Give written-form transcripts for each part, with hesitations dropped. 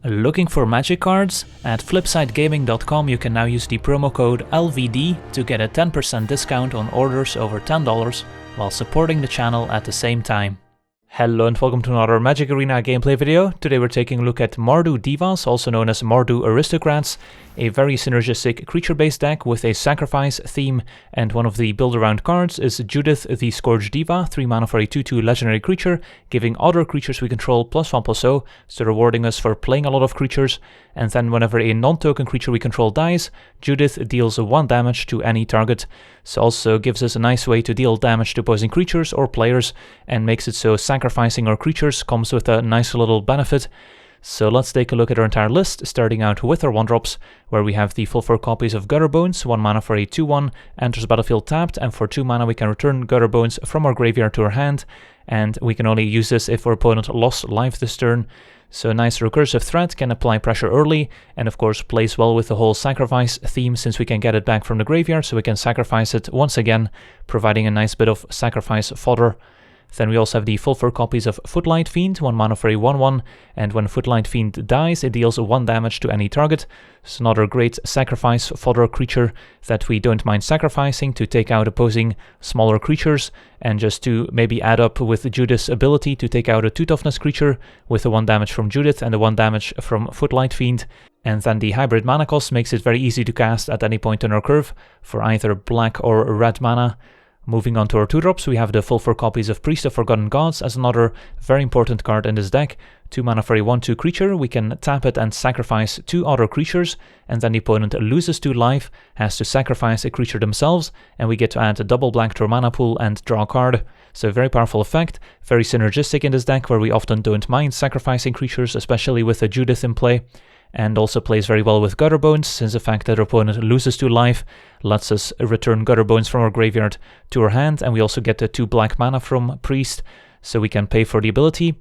Looking for magic cards? At flipsidegaming.com you can now use the promo code LVD to get a 10% discount on orders over $10 while supporting the channel at the same time. Hello and welcome to another Magic Arena gameplay video. Today we're taking a look at Mardu Divas, also known as Mardu Aristocrats, a very synergistic creature-based deck with a sacrifice theme, and one of the build-around cards is Judith the Scourge Diva, 3 mana for a 2/2 legendary creature, giving other creatures we control +1/+0, so rewarding us for playing a lot of creatures, and then whenever a non-token creature we control dies, Judith deals 1 damage to any target, so also gives us a nice way to deal damage to opposing creatures or players, and makes it so sacrificing our creatures comes with a nice little benefit. So let's take a look at our entire list, starting out with our 1-drops, where we have the full 4 copies of Gutter Bones, 1 mana for a 2/1, enters battlefield tapped, and for 2 mana we can return Gutter Bones from our graveyard to our hand, and we can only use this if our opponent lost life this turn. So a nice recursive threat, can apply pressure early, and of course plays well with the whole sacrifice theme since we can get it back from the graveyard, so we can sacrifice it once again, providing a nice bit of sacrifice fodder. Then we also have the full 4 copies of Footlight Fiend, 1 mana for a 1/1, and when Footlight Fiend dies, it deals 1 damage to any target. It's another great sacrifice fodder creature that we don't mind sacrificing to take out opposing smaller creatures, and just to maybe add up with Judith's ability to take out a 2 toughness creature with the 1 damage from Judith and the 1 damage from Footlight Fiend. And then the hybrid mana cost makes it very easy to cast at any point on our curve for either black or red mana. Moving on to our 2-drops, we have the full 4 copies of Priest of Forgotten Gods as another very important card in this deck. 2 mana for a 1/2 creature, we can tap it and sacrifice 2 other creatures, and then the opponent loses 2 life, has to sacrifice a creature themselves, and we get to add a double black to our mana pool and draw a card. So a very powerful effect, very synergistic in this deck where we often don't mind sacrificing creatures, especially with a Judith in play. And also plays very well with Gutter Bones, since the fact that our opponent loses 2 life lets us return Gutter Bones from our graveyard to our hand, and we also get the 2 black mana from Priest, so we can pay for the ability.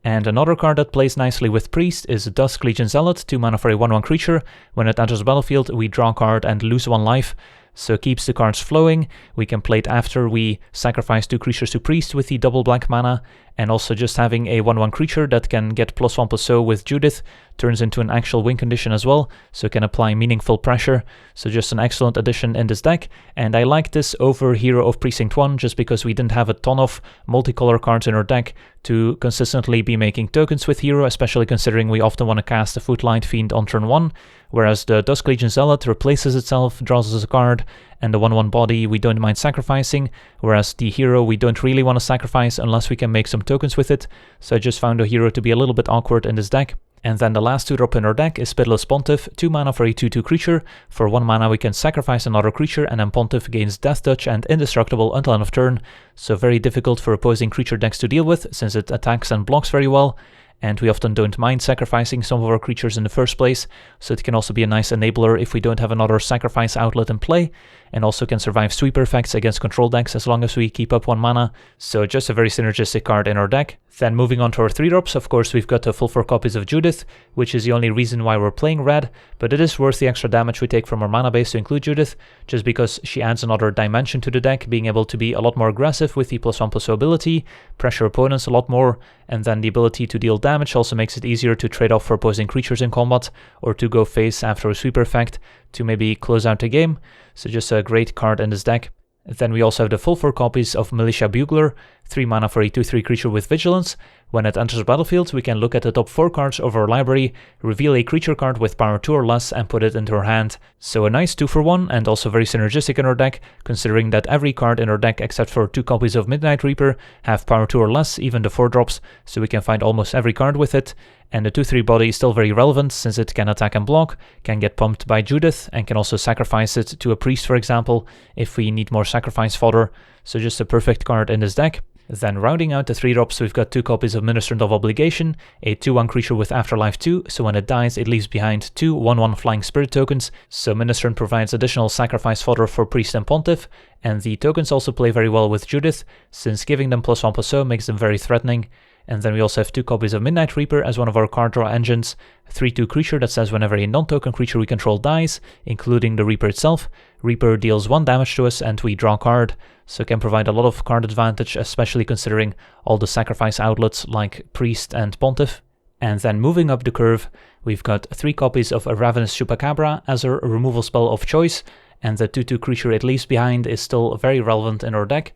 And another card that plays nicely with Priest is Dusk Legion Zealot, 2 mana for a 1/1 creature. When it enters the battlefield, we draw a card and lose 1 life. So keeps the cards flowing. We can play it after we sacrifice 2 creatures to Priest with the double black mana, and also just having a 1/1 creature that can get +1/+0 with Judith turns into an actual win condition as well, so can apply meaningful pressure. So just an excellent addition in this deck, and I like this over Hero of Precinct 1 just because we didn't have a ton of multicolor cards in our deck to consistently be making tokens with Hero, especially considering we often want to cast a Footlight Fiend on turn 1, whereas the Dusk Legion Zealot replaces itself, draws us a card, and the 1/1 body we don't mind sacrificing, whereas the hero we don't really want to sacrifice unless we can make some tokens with it, so I just found the hero to be a little bit awkward in this deck. And then the last 2-drop in our deck is Pitiless Pontiff, 2 mana for a 2/2 creature. For 1 mana we can sacrifice another creature, and then Pontiff gains Death Touch and Indestructible until end of turn, so very difficult for opposing creature decks to deal with since it attacks and blocks very well. And we often don't mind sacrificing some of our creatures in the first place, so it can also be a nice enabler if we don't have another sacrifice outlet in play, and also can survive sweeper effects against control decks as long as we keep up 1 mana, so just a very synergistic card in our deck. Then moving on to our 3-drops, of course we've got the full 4 copies of Judith, which is the only reason why we're playing red, but it is worth the extra damage we take from our mana base to include Judith, just because she adds another dimension to the deck, being able to be a lot more aggressive with the +1/+0 ability, pressure opponents a lot more, and then the ability to deal damage also makes it easier to trade off for opposing creatures in combat, or to go face after a sweeper effect to maybe close out the game, so just a great card in this deck. Then we also have the full 4 copies of Militia Bugler, 3 mana for a 2/3 creature with Vigilance. When it enters the battlefield, we can look at the top 4 cards of our library, reveal a creature card with power 2 or less, and put it into our hand. So a nice 2-for-1, and also very synergistic in our deck, considering that every card in our deck except for 2 copies of Midnight Reaper have power 2 or less, even the 4-drops, so we can find almost every card with it. And the 2/3 body is still very relevant since it can attack and block, can get pumped by Judith, and can also sacrifice it to a Priest, for example, if we need more sacrifice fodder, so just a perfect card in this deck. Then rounding out the 3-drops, we've got 2 copies of Ministrant of Obligation, a 2/1 creature with Afterlife 2, so when it dies it leaves behind 2 1/1 flying spirit tokens, so Ministrant provides additional sacrifice fodder for Priest and Pontiff, and the tokens also play very well with Judith, since giving them +1/+0 makes them very threatening. And then we also have 2 copies of Midnight Reaper as one of our card draw engines. 3/2 creature that says whenever a non-token creature we control dies, including the Reaper itself, Reaper deals 1 damage to us and we draw a card. So it can provide a lot of card advantage, especially considering all the sacrifice outlets like Priest and Pontiff. And then moving up the curve, we've got 3 copies of a Ravenous Chupacabra as our removal spell of choice, and the 2/2 creature it leaves behind is still very relevant in our deck.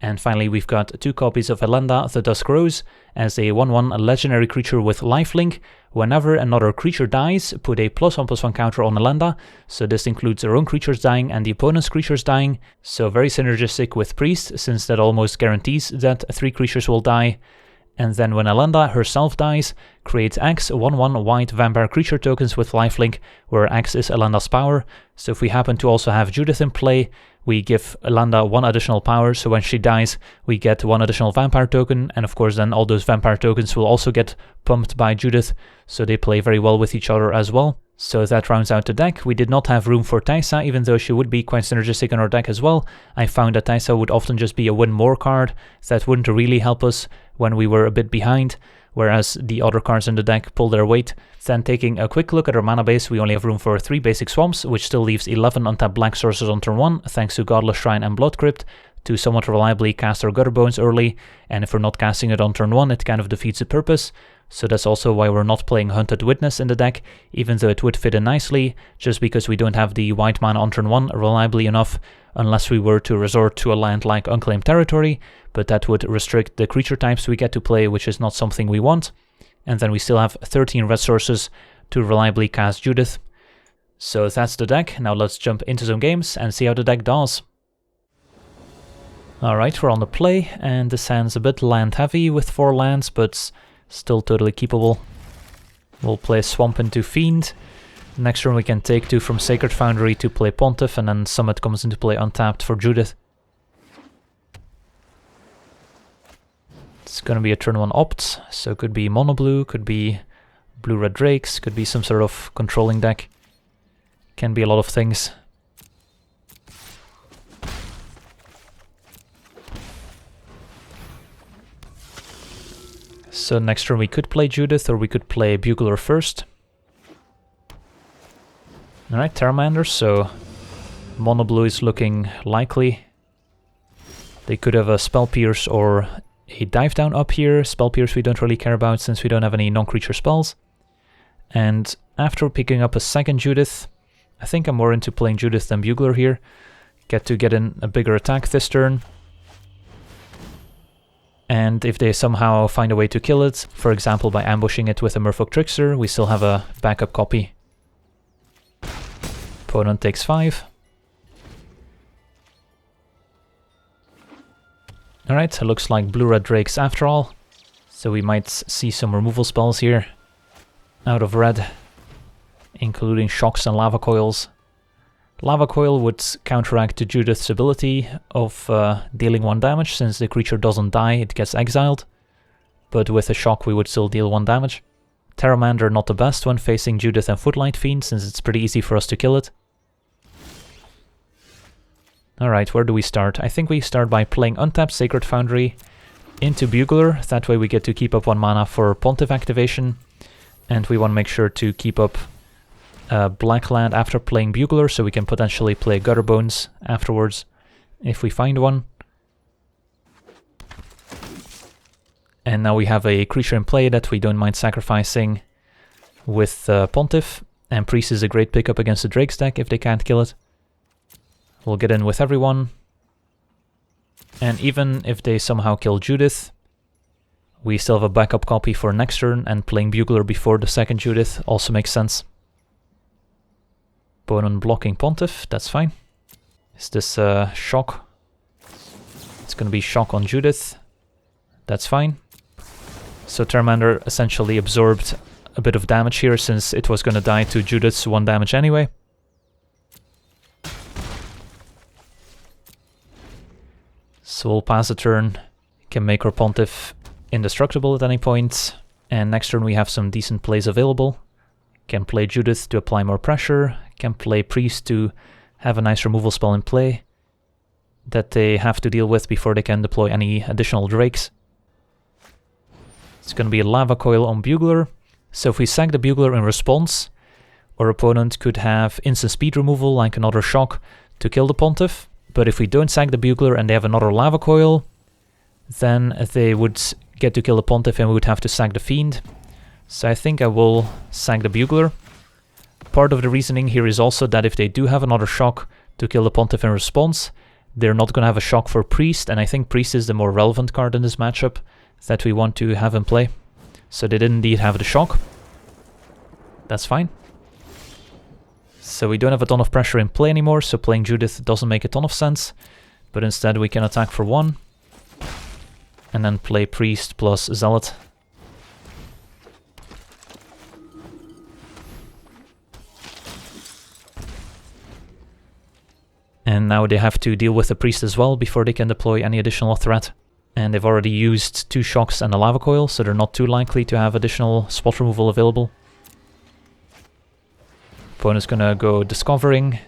And finally, we've got 2 copies of Elenda, the Dusk Rose, as a 1/1 legendary creature with lifelink. Whenever another creature dies, put a +1/+1 counter on Elenda, so this includes our own creatures dying and the opponent's creatures dying, so very synergistic with Priest, since that almost guarantees that 3 creatures will die. And then when Elenda herself dies, create X 1/1 white vampire creature tokens with lifelink, where X is Elenda's power. So if we happen to also have Judith in play, we give Elenda 1 additional power, so when she dies, we get 1 additional vampire token, and of course then all those vampire tokens will also get pumped by Judith, so they play very well with each other as well. So that rounds out the deck. We did not have room for Taisa, even though she would be quite synergistic in our deck as well. I found that Taisa would often just be a win more card that wouldn't really help us when we were a bit behind, whereas the other cards in the deck pull their weight. Then taking a quick look at our mana base, we only have room for 3 basic swamps, which still leaves 11 untapped black sources on turn 1, thanks to Godless Shrine and Blood Crypt, to somewhat reliably cast our Gutter Bones early, and if we're not casting it on turn 1, it kind of defeats the purpose. So that's also why we're not playing Hunted Witness in the deck, even though it would fit in nicely, just because we don't have the white mana on turn 1 reliably enough, unless we were to resort to a land like Unclaimed Territory, but that would restrict the creature types we get to play, which is not something we want. And then we still have 13 red sources to reliably cast Judith. So that's the deck. Now let's jump into some games and see how the deck does. Alright, we're on the play, and this hand's a bit land heavy with 4 lands, but still totally keepable. We'll play Swamp into Fiend. Next turn we can take 2 from Sacred Foundry to play Pontiff, and then Summit comes into play untapped for Judith. It's gonna be a turn 1 opt, so it could be mono blue, could be blue-red Drakes, could be some sort of controlling deck. Can be a lot of things. So next turn we could play Judith, or we could play Bugler first. Alright, Terramander, so mono blue is looking likely. They could have a Spell Pierce or a Dive Down up here. Spell Pierce we don't really care about since we don't have any non-creature spells. And after picking up a second Judith, I think I'm more into playing Judith than Bugler here. Get in a bigger attack this turn. And if they somehow find a way to kill it, for example by ambushing it with a Merfolk Trickster, we still have a backup copy. Opponent takes 5. Alright, it looks like blue-red Drakes after all, so we might see some removal spells here out of red, including Shocks and Lava Coils. Lava Coil would counteract the Judith's ability of dealing 1 damage, since the creature doesn't die, it gets exiled. But with a Shock we would still deal 1 damage. Terramander not the best when facing Judith and Footlight Fiend, since it's pretty easy for us to kill it. Alright, where do we start? I think we start by playing untapped Sacred Foundry into Bugler, that way we get to keep up 1 mana for Pontiff activation, and we want to make sure to keep up black land after playing Bugler, so we can potentially play Gutter Bones afterwards, if we find one. And now we have a creature in play that we don't mind sacrificing with Pontiff, and Priest is a great pickup against the Drake's deck if they can't kill it. We'll get in with everyone. And even if they somehow kill Judith, we still have a backup copy for next turn, and playing Bugler before the second Judith also makes sense. Opponent blocking Pontiff, that's fine. Is this Shock? It's gonna be Shock on Judith. That's fine. So Terramander essentially absorbed a bit of damage here, since it was gonna die to Judith's 1 damage anyway. So we'll pass a turn, can make our Pontiff indestructible at any point, and next turn we have some decent plays available. Can play Judith to apply more pressure, can play Priest to have a nice removal spell in play that they have to deal with before they can deploy any additional Drakes. It's going to be a Lava Coil on Bugler, so if we sack the Bugler in response, our opponent could have instant speed removal like another Shock to kill the Pontiff. But if we don't sack the Bugler and they have another Lava Coil, then they would get to kill the Pontiff and we would have to sack the Fiend. So I think I will sack the Bugler. Part of the reasoning here is also that if they do have another shock to kill the Pontiff in response, they're not going to have a shock for Priest, and I think Priest is the more relevant card in this matchup that we want to have in play. So they did indeed have the shock. That's fine. So we don't have a ton of pressure in play anymore, so playing Judith doesn't make a ton of sense. But instead we can attack for 1. And then play Priest plus Zealot. And now they have to deal with the Priest as well before they can deploy any additional threat. And they've already used 2 shocks and a lava coil, so they're not too likely to have additional spot removal available. Opponent's gonna go Discovering.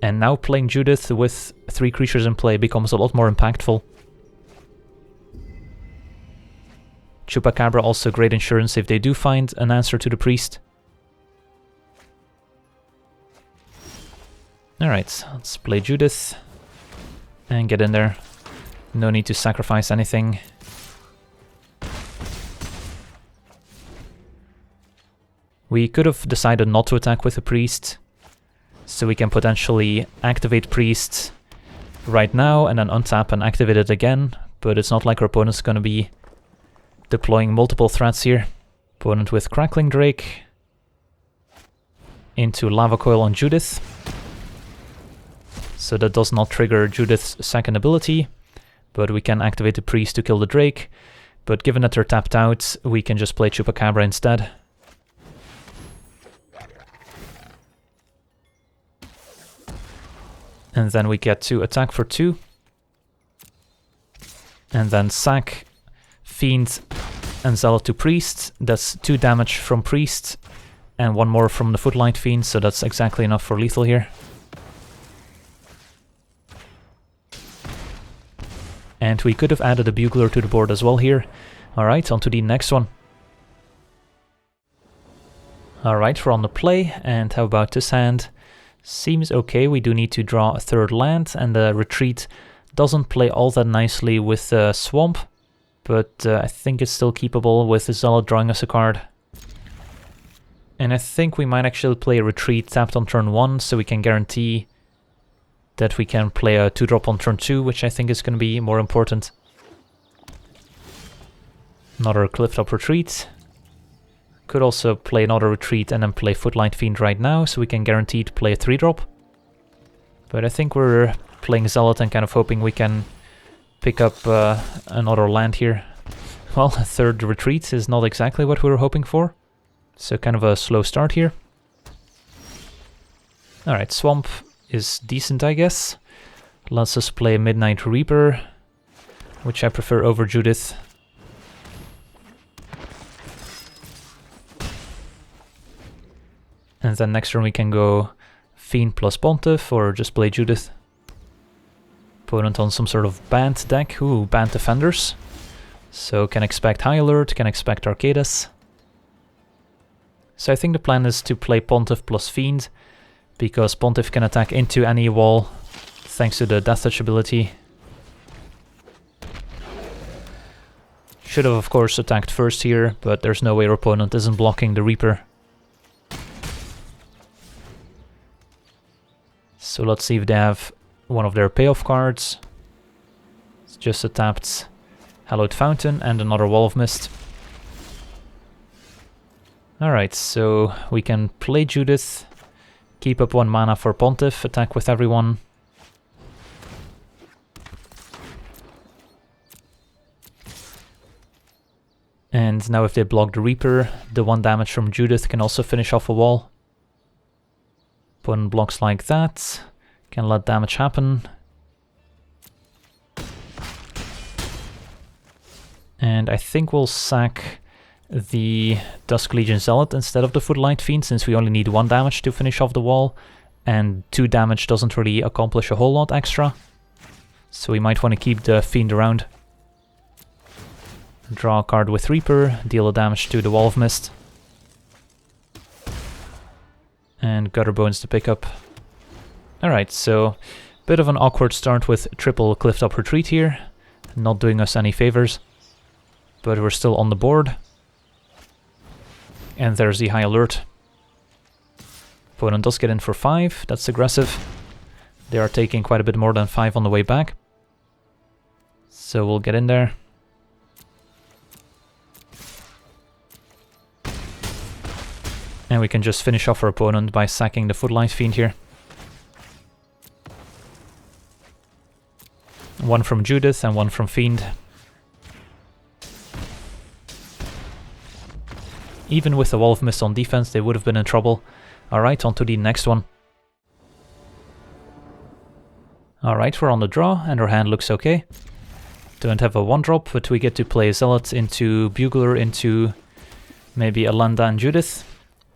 And now playing Judith with 3 creatures in play becomes a lot more impactful. Chupacabra also great insurance if they do find an answer to the Priest. Alright, let's play Judith and get in there. No need to sacrifice anything. We could have decided not to attack with the Priest, so we can potentially activate Priest right now and then untap and activate it again, but it's not like our opponent's going to be deploying multiple threats here. Opponent with Crackling Drake into Lava Coil on Judith. So that does not trigger Judith's second ability, but we can activate the Priest to kill the Drake. But given that they're tapped out, we can just play Chupacabra instead. And then we get to attack for 2. And then sack Fiend and Zealot to Priest. That's 2 damage from Priest and 1 more from the Footlight Fiend, so that's exactly enough for lethal here. And we could have added a Bugler to the board as well here. Alright, on to the next one. Alright, we're on the play, and how about this hand? Seems okay, we do need to draw a 3rd land, and the retreat doesn't play all that nicely with the Swamp, but I think it's still keepable with the Zealot drawing us a card. And I think we might actually play a retreat tapped on turn 1, so we can guarantee that we can play a 2-drop on turn 2, which I think is going to be more important. Another Clifftop Retreat. Could also play another retreat and then play Footlight Fiend right now, so we can guarantee to play a 3-drop. But I think we're playing Zealot and kind of hoping we can pick up another land here. Well, a 3rd retreat is not exactly what we were hoping for, so kind of a slow start here. Alright, Swamp is decent, I guess. Let's just play Midnight Reaper, which I prefer over Judith. And then next turn we can go Fiend plus Pontiff, or just play Judith. Opponent on some sort of banned deck. Ooh, banned Defenders. So can expect High Alert, can expect Arcadis. So I think the plan is to play Pontiff plus Fiend, because Pontiff can attack into any wall thanks to the Death Touch ability. Should have of course attacked first here, but there's no way our opponent isn't blocking the Reaper. So let's see if they have one of their payoff cards. It's just a tapped Hallowed Fountain and another Wall of Mist. Alright, so we can play Judith, keep up 1 mana for Pontiff, attack with everyone. And now if they block the Reaper, the 1 damage from Judith can also finish off a wall. Opponent blocks like that, can let damage happen. And I think we'll sack the Dusk Legion Zealot instead of the Footlight Fiend, since we only need 1 damage to finish off the wall, and 2 damage doesn't really accomplish a whole lot extra. So we might want to keep the Fiend around. Draw a card with Reaper, deal a damage to the Wall of Mist. And Gutter Bones to pick up. Alright, so bit of an awkward start with triple Clifftop Retreat here. Not doing us any favors. But we're still on the board. And there's the high alert. Opponent does get in for 5, that's aggressive. They are taking quite a bit more than 5 on the way back. So we'll get in there. And we can just finish off our opponent by sacking the Footlight Fiend here. One from Judith and one from Fiend. Even with the Wall of Mist on defense, they would have been in trouble. Alright, on to the next one. Alright, we're on the draw, and our hand looks okay. Don't have a 1-drop, but we get to play Zealot into Bugler, into maybe Alanda and Judith.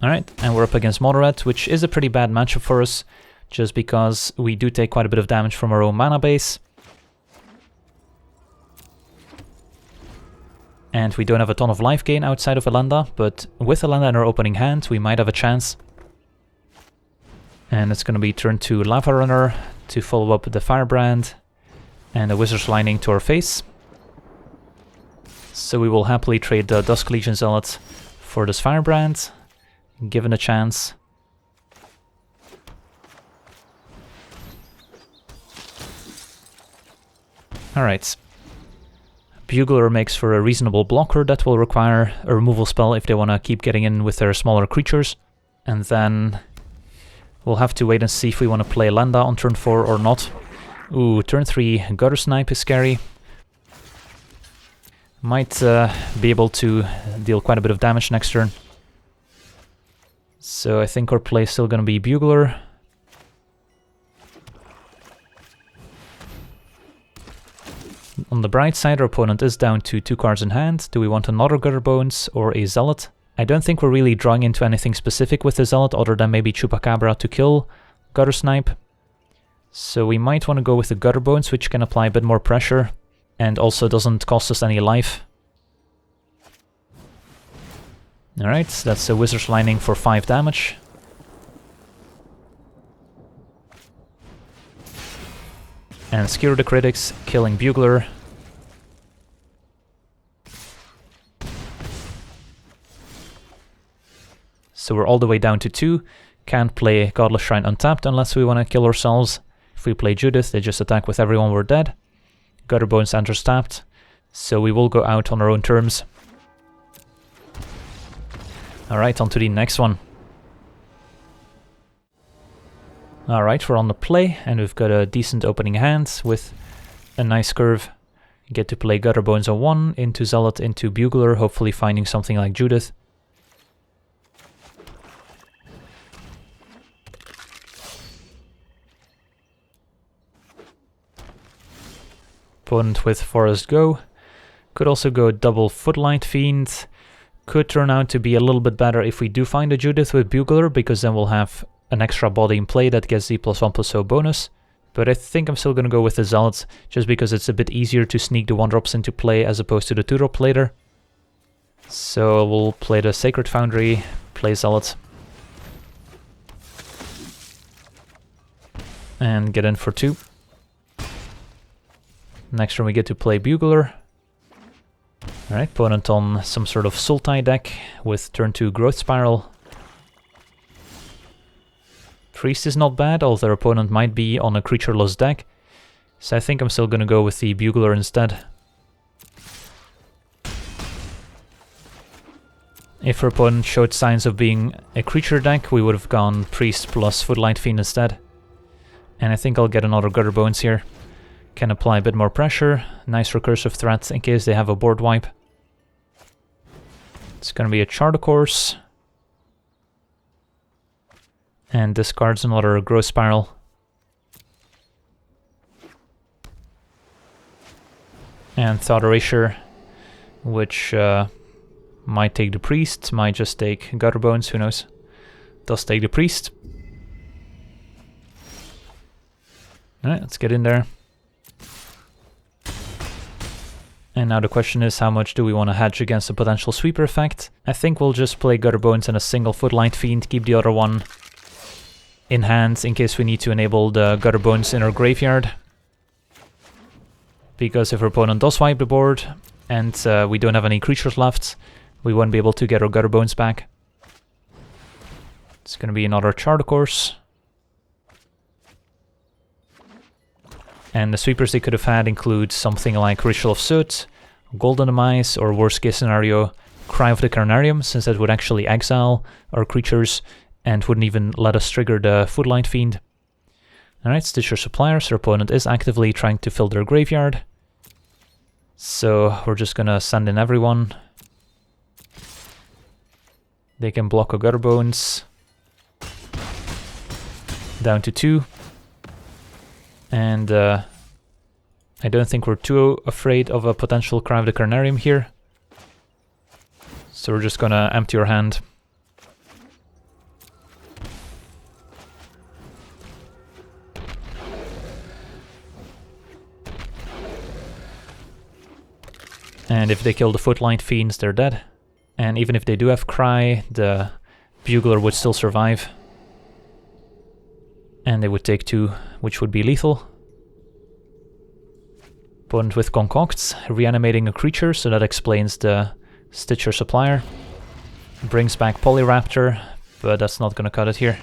Alright, and we're up against Moderate, which is a pretty bad matchup for us, just because we do take quite a bit of damage from our own mana base. And we don't have a ton of life gain outside of Alanda, but with Alanda in our opening hand, we might have a chance. And it's going to be turn to Lava Runner to follow up the Firebrand and a Wizard's Lining to our face. So we will happily trade the Dusk Legion Zealot for this Firebrand, given a chance. Alright. Bugler makes for a reasonable blocker that will require a removal spell if they want to keep getting in with their smaller creatures. And then we'll have to wait and see if we want to play Landa on turn 4 or not. Ooh, turn 3 Gutter Snipe is scary. Might be able to deal quite a bit of damage next turn. So I think our play is still going to be Bugler. On the bright side, our opponent is down to 2 cards in hand. Do we want another Gutter Bones or a Zealot? I don't think we're really drawing into anything specific with the Zealot other than maybe Chupacabra to kill Gutter Snipe. So we might want to go with the Gutter Bones, which can apply a bit more pressure and also doesn't cost us any life. Alright, that's a Wizard's Lining for 5 damage. And Skewer the Critics, killing Bugler. So we're all the way down to 2. Can't play Godless Shrine untapped unless we want to kill ourselves. If we play Judith, they just attack with everyone, we're dead. Gutter Bones enters tapped. So we will go out on our own terms. Alright, on to the next one. Alright, we're on the play, and we've got a decent opening hand with a nice curve. Get to play Gutter Bones on 1, into Zealot, into Bugler, hopefully finding something like Judith. Opponent with Forest Go. Could also go double Footlight Fiend. Could turn out to be a little bit better if we do find a Judith with Bugler, because then we'll have an extra body in play that gets the +1/+0 bonus. But I think I'm still going to go with the Zealots, just because it's a bit easier to sneak the 1-drops into play as opposed to the 2-drop later. So we'll play the Sacred Foundry, play Zealots. And get in for 2. Next turn we get to play Bugler. Alright, opponent on some sort of Sultai deck with turn 2 Growth Spiral. Priest is not bad, although their opponent might be on a creatureless deck. So I think I'm still going to go with the Bugler instead. If our opponent showed signs of being a creature deck, we would have gone Priest plus Footlight Fiend instead. And I think I'll get another Gutter Bones here. Can apply a bit more pressure. Nice recursive threat in case they have a board wipe. It's going to be a Charter Course. And discards another Growth Spiral. And Thought Erasure, which might take the Priest, might just take Gutter Bones, who knows. Does take the Priest. Alright, let's get in there. And now the question is, how much do we want to hedge against a potential sweeper effect? I think we'll just play Gutter Bones and a single Footlight Fiend, keep the other one in hand in case we need to enable the Gutter Bones in our graveyard. Because if our opponent does wipe the board and we don't have any creatures left, we won't be able to get our Gutter Bones back. It's going to be another chart, of course. And the sweepers they could have had include something like Ritual of Soot, Golden Demise, or worst case scenario, Cry of the Carnarium, since that would actually exile our creatures and wouldn't even let us trigger the Footlight Fiend. Alright, Stitcher Suppliers, our opponent is actively trying to fill their graveyard. So we're just gonna send in everyone. They can block a Gutter Bones. Down to 2. And I don't think we're too afraid of a potential Cry of the Carnarium here. So we're just gonna empty our hand. And if they kill the Footlight Fiends, they're dead. And even if they do have Cry, the Bugler would still survive. And they would take 2, which would be lethal. Opponent with Concocts, reanimating a creature, so that explains the Stitcher Supplier. Brings back Polyraptor, but that's not gonna cut it here.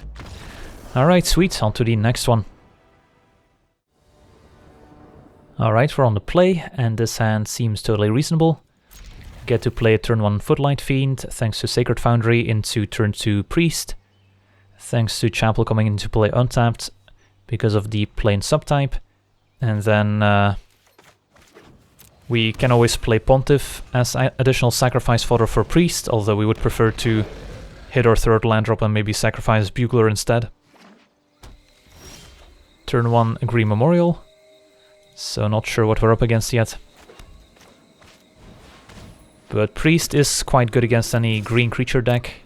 Alright, sweet, on to the next one. Alright, we're on the play, and this hand seems totally reasonable. Get to play turn 1 Footlight Fiend, thanks to Sacred Foundry, into turn 2 Priest. Thanks to Chapel coming into play untapped, because of the plain subtype. And then we can always play Pontiff as additional sacrifice fodder for Priest, although we would prefer to hit our third land drop and maybe sacrifice Bugler instead. Turn 1 Agree Memorial. So not sure what we're up against yet. But Priest is quite good against any green creature deck.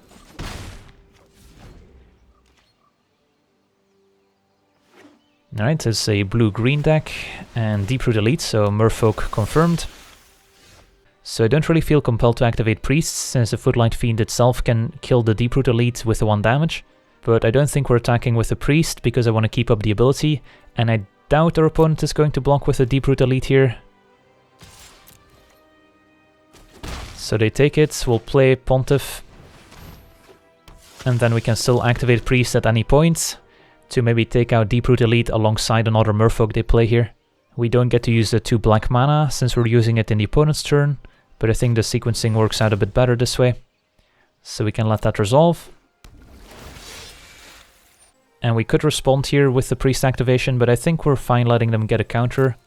Alright, it's a blue-green deck and Deeproot Elite, so Merfolk confirmed. So I don't really feel compelled to activate Priests, since the Footlight Fiend itself can kill the Deeproot Elite with the 1 damage. But I don't think we're attacking with the Priest, because I want to keep up the ability, and I doubt our opponent is going to block with a Deeproot Elite here. So they take it, we'll play Pontiff. And then we can still activate Priest at any point, to maybe take out Deeproot Elite alongside another Merfolk they play here. We don't get to use the 2 black mana, since we're using it in the opponent's turn, but I think the sequencing works out a bit better this way. So we can let that resolve. And we could respond here with the Priest activation, but I think we're fine letting them get a counter,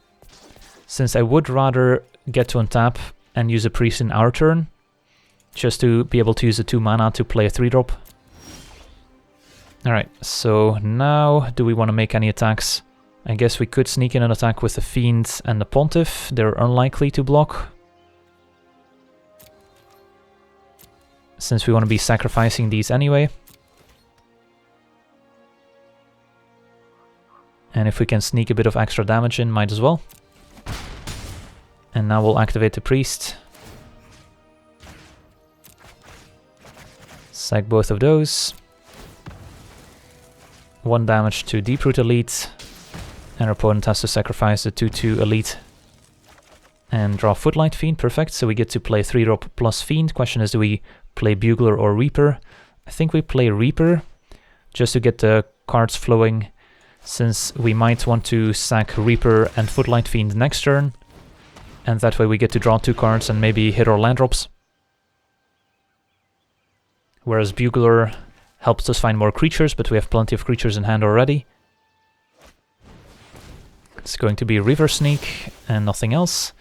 since I would rather get to untap and use a Priest in our turn, just to be able to use the 2 mana to play a 3-drop. Alright, so now do we want to make any attacks? I guess we could sneak in an attack with the Fiend and the Pontiff. They're unlikely to block, since we want to be sacrificing these anyway. And if we can sneak a bit of extra damage in, might as well. And now we'll activate the Priest. Sack both of those. 1 damage to Deeproot Elite. And our opponent has to sacrifice the 2/2 Elite. And draw Footlight Fiend, perfect. So we get to play 3-drop plus Fiend. Question is, do we play Bugler or Reaper? I think we play Reaper, just to get the cards flowing, since we might want to sack Reaper and Footlight Fiend next turn, and that way we get to draw 2 cards and maybe hit our land drops. Whereas Bugler helps us find more creatures, but we have plenty of creatures in hand already. It's going to be River Sneak and nothing else.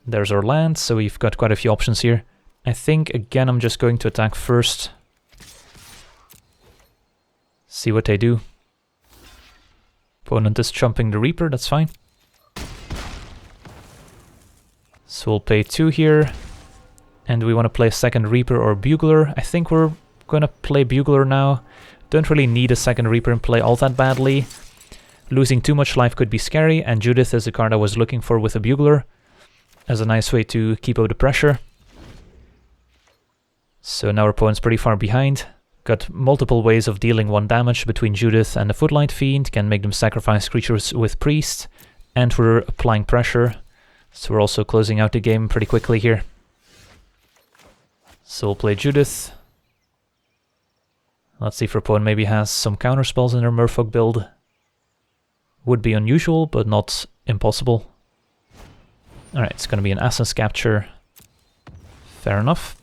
There's our land, so we've got quite a few options here. I think, again, I'm just going to attack first. See what they do. Opponent is chumping the Reaper, that's fine. So we'll pay 2 here. And we want to play a second Reaper or Bugler. I think we're going to play Bugler now. Don't really need a second Reaper in play all that badly. Losing too much life could be scary, and Judith is the card I was looking for with a Bugler, as a nice way to keep up the pressure. So now our opponent's pretty far behind. Got multiple ways of dealing 1 damage between Judith and the Footlight Fiend, can make them sacrifice creatures with Priest, and we're applying pressure, so we're also closing out the game pretty quickly here. So we'll play Judith. Let's see if our opponent maybe has some counter spells in their Merfolk build. Would be unusual, but not impossible. Alright, it's going to be an Essence Capture. Fair enough.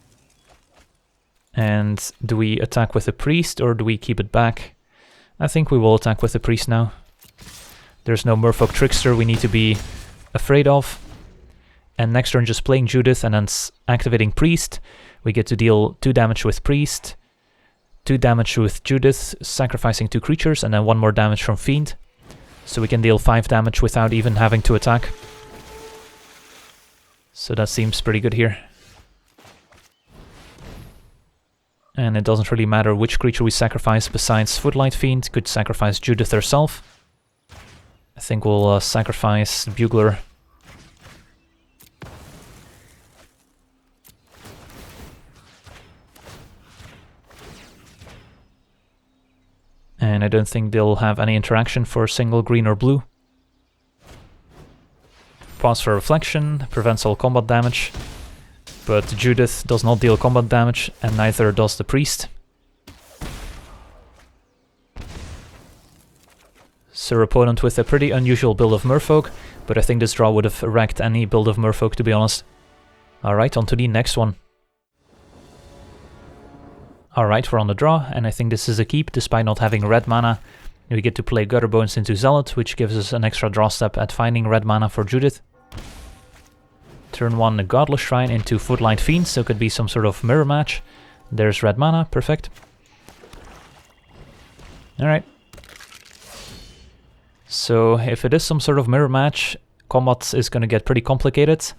And do we attack with the Priest or do we keep it back? I think we will attack with the Priest now. There's no Merfolk Trickster we need to be afraid of. And next turn just playing Judith and then activating Priest. We get to deal 2 damage with Priest, 2 damage with Judith, sacrificing 2 creatures, and then 1 more damage from Fiend. So we can deal 5 damage without even having to attack. So that seems pretty good here. And it doesn't really matter which creature we sacrifice besides Footlight Fiend. Could sacrifice Judith herself. I think we'll sacrifice Bugler. And I don't think they'll have any interaction for single green or blue. Pause for Reflection, prevents all combat damage. But Judith does not deal combat damage, and neither does the Priest. So our opponent with a pretty unusual build of Merfolk, but I think this draw would have wrecked any build of Merfolk, to be honest. Alright, on to the next one. Alright, we're on the draw, and I think this is a keep, despite not having red mana. We get to play Gutterbones into Zealot, which gives us an extra draw step at finding red mana for Judith. Turn 1, a Godless Shrine into Footlight Fiend, so it could be some sort of mirror match. There's red mana, perfect. Alright. So if it is some sort of mirror match, combat is going to get pretty complicated,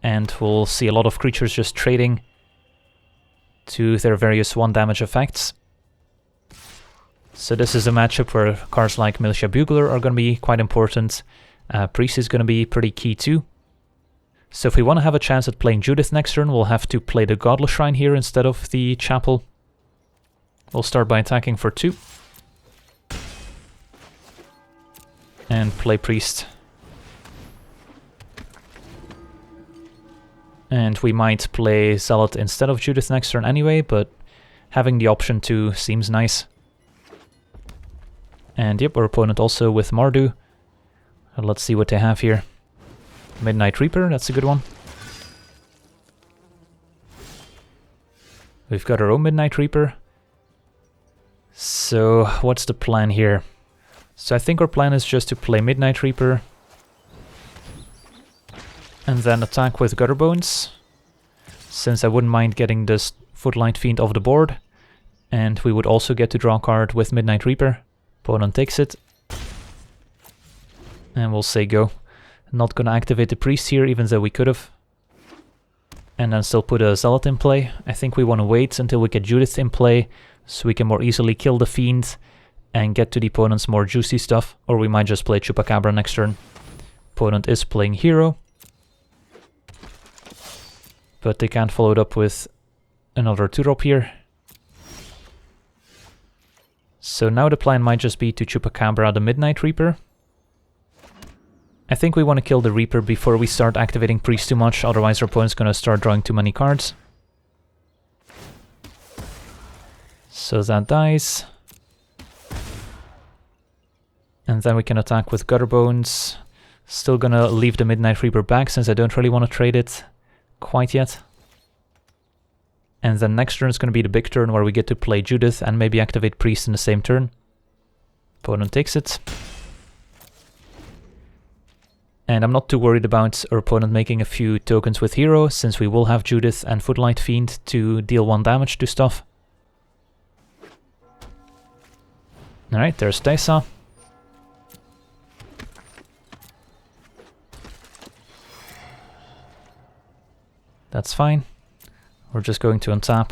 and we'll see a lot of creatures just trading to their various 1 damage effects. So this is a matchup where cards like Militia Bugler are going to be quite important. Priest is going to be pretty key too. So if we want to have a chance at playing Judith next turn, we'll have to play the Godless Shrine here instead of the Chapel. We'll start by attacking for 2. And play Priest. And we might play Zealot instead of Judith next turn anyway, but having the option to seems nice. And yep, our opponent also with Mardu. Let's see what they have here. Midnight Reaper, that's a good one. We've got our own Midnight Reaper. So what's the plan here? So I think our plan is just to play Midnight Reaper and then attack with Gutterbones, since I wouldn't mind getting this Footlight Fiend off the board, and we would also get to draw a card with Midnight Reaper. Opponent takes it, and we'll say go. Not gonna activate the Priest here, even though we could have, and then still put a Zealot in play. I think we want to wait until we get Judith in play, so we can more easily kill the Fiend and get to the opponent's more juicy stuff, or we might just play Chupacabra next turn. Opponent is playing Hero, but they can't follow it up with another 2-drop here. So now the plan might just be to Chupacabra the Midnight Reaper. I think we want to kill the Reaper before we start activating Priest too much, otherwise our opponent's going to start drawing too many cards. So that dies. And then we can attack with Gutterbones. Still gonna leave the Midnight Reaper back since I don't really want to trade it quite yet. And then next turn is going to be the big turn where we get to play Judith and maybe activate Priest in the same turn. Opponent takes it. And I'm not too worried about our opponent making a few tokens with Hero, since we will have Judith and Footlight Fiend to deal 1 damage to stuff. Alright, there's Teysa. That's fine. We're just going to untap.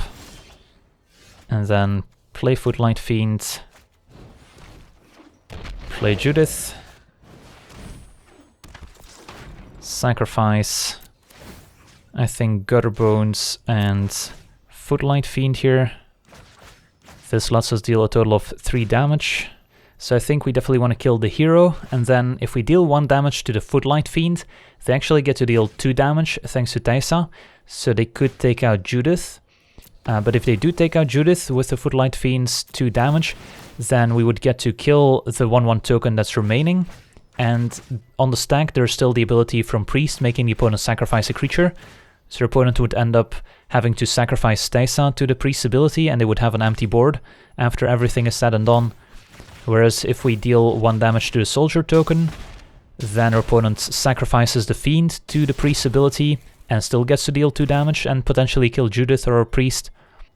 And then play Footlight Fiend. Play Judith. Sacrifice, I think, Gutterbones and Footlight Fiend here. This lets us deal a total of 3 damage. So I think we definitely want to kill the Hero, and then if we deal 1 damage to the Footlight Fiend, they actually get to deal 2 damage thanks to Teysa. So they could take out Judith But if they do take out Judith with the Footlight Fiend's 2 damage, then we would get to kill the 1/1 token that's remaining. And on the stack, there's still the ability from Priest, making the opponent sacrifice a creature. So your opponent would end up having to sacrifice Steysa to the Priest's ability, and they would have an empty board after everything is said and done. Whereas if we deal 1 damage to the Soldier token, then our opponent sacrifices the Fiend to the Priest's ability, and still gets to deal 2 damage and potentially kill Judith or a Priest.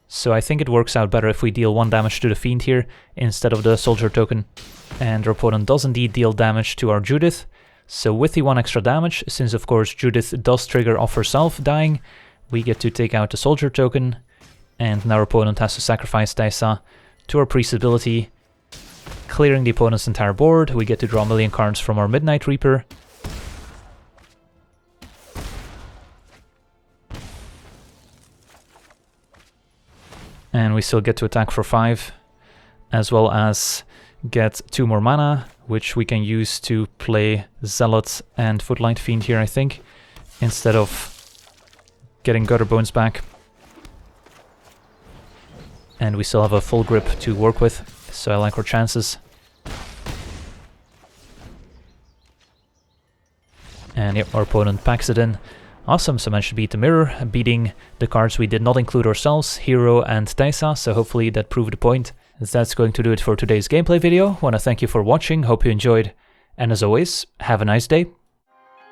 So I think it works out better if we deal 1 damage to the Fiend here instead of the Soldier token. And our opponent does indeed deal damage to our Judith. So with the 1 extra damage, since of course Judith does trigger off herself dying, we get to take out the Soldier token. And now our opponent has to sacrifice Steysa to our Priest ability, clearing the opponent's entire board. We get to draw a million cards from our Midnight Reaper. And we still get to attack for 5, as well as get 2 more mana, which we can use to play Zealot and Footlight Fiend here, I think, instead of getting Gutter Bones back. And we still have a full grip to work with, so I like our chances. And yep, our opponent packs it in. Awesome, so managed to beat the mirror, beating the cards we did not include ourselves, Hero and Steysa, so hopefully that proved the point. That's going to do it for today's gameplay video. Want to thank you for watching, hope you enjoyed, and as always, have a nice day.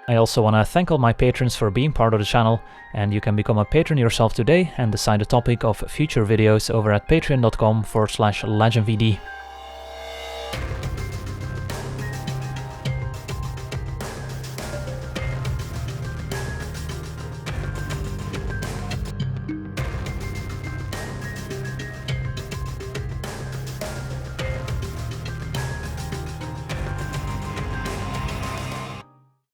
I also want to thank all my patrons for being part of the channel, and you can become a patron yourself today and decide the topic of future videos over at patreon.com/LegenVD.